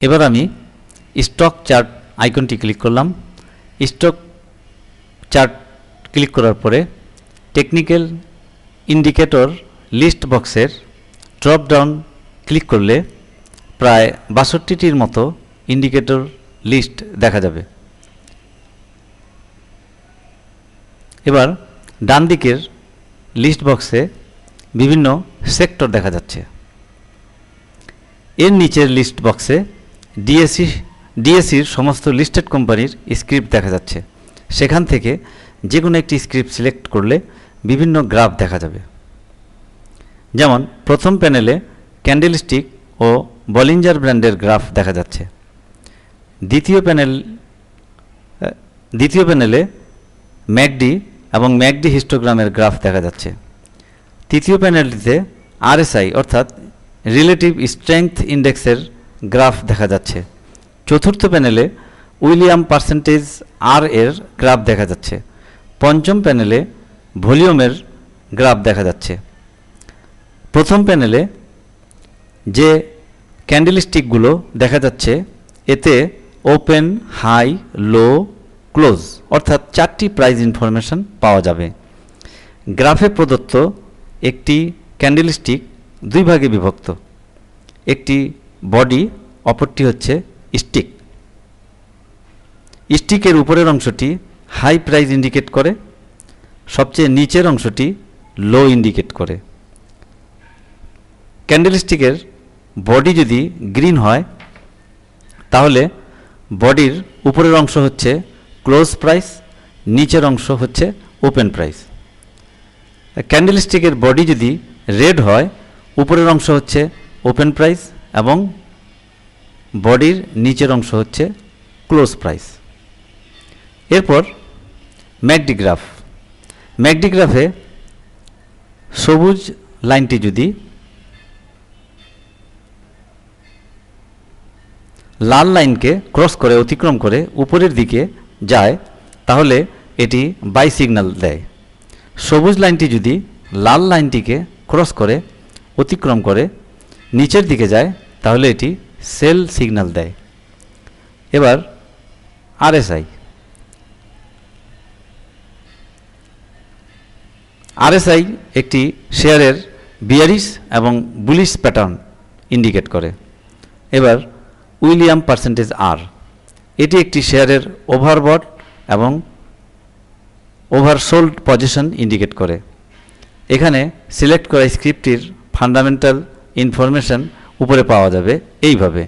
এবার আমি stock chart আইকনটি ক্লিক করলাম। স্টক চার্ট ক্লিক করার পরে টেকনিক্যাল ইন্ডিকেটর লিস্ট বক্সের ড্রপ ডাউন ক্লিক করলে প্রায় ৬২টির মতো ইন্ডিকেটর লিস্ট দেখা যাবে। এবার ডান দিকের লিস্ট বক্সে বিভিন্ন সেক্টর দেখা যাচ্ছে। এর নিচের লিস্ট বক্সে ডিএসির সমস্ত লিস্টেড কোম্পানির স্ক্রিপ্ট দেখা যাচ্ছে। সেখান থেকে যে কোনো একটি স্ক্রিপ্ট সিলেক্ট করলে বিভিন্ন গ্রাফ দেখা যাবে। যেমন প্রথম প্যানেলে ক্যান্ডেলস্টিক ও বলিঞ্জার ব্র্যান্ডের গ্রাফ দেখা যাচ্ছে। দ্বিতীয় প্যানেলে ম্যাকডি এবং ম্যাকডি হিস্টোগ্রামের গ্রাফ দেখা যাচ্ছে। তৃতীয় প্যানেলটিতে আরএসআই অর্থাৎ রিলেটিভ স্ট্রেংথ ইন্ডেক্সের গ্রাফ দেখা যাচ্ছে। চতুর্থ প্যানেলে উইলিয়াম পার্সেন্টেজ আর এর গ্রাফ দেখা যাচ্ছে। পঞ্চম প্যানেলে ভলিউমের গ্রাফ দেখা যাচ্ছে। প্রথম প্যানেলে যে ক্যান্ডেলস্টিকগুলো দেখা যাচ্ছে এতে ওপেন, হাই, লো, ক্লোজ অর্থাৎ 4টি প্রাইস ইনফরমেশন পাওয়া যাবে। গ্রাফে প্রদত্ত একটি ক্যান্ডেলস্টিক দুই ভাগে বিভক্ত, একটি বডি, অপরটি হচ্ছে স্টিক। স্টিকের উপরের অংশটি হাই প্রাইস ইন্ডিকেট করে, সবচেয়ে নিচের অংশটি লো ইন্ডিকেট করে। ক্যান্ডেলস্টিকের বডি যদি গ্রিন হয় তাহলে বডির উপরের অংশ হচ্ছে ক্লোজ প্রাইস, নিচের অংশ হচ্ছে ওপেন প্রাইস। ক্যান্ডেলস্টিকের বডি যদি রেড হয় উপরের অংশ হচ্ছে ওপেন প্রাইস এবং বডির নিচের অংশ হচ্ছে ক্লোজ প্রাইস। এরপর ম্যাকডি গ্রাফ। ম্যাকডি গ্রাফে সবুজ লাইনটি যদি লাল লাইনকে ক্রস করে অতিক্রম করে উপরের দিকে যায় তাহলে এটি বাই সিগন্যাল দেয়। সবুজ লাইনটি যদি লাল লাইনটিকে ক্রস করে অতিক্রম করে নিচের দিকে যায় তাহলে এটি সেল সিগন্যাল দেয়। এবার আরএসআই একটি শেয়ারের বিয়ারিশ এবং বুলিশ প্যাটার্ন ইন্ডিকেট করে। এবার উইলিয়াম পার্সেন্টেজ আর, এটি একটি শেয়ারের ওভারবট এবং ওভারসোল্ড পজিশন ইন্ডিকেট করে। এখানে সিলেক্ট করা স্ক্রিপ্টটির ফান্ডামেন্টাল ইনফরমেশন উপরে পাওয়া যাবে এইভাবে।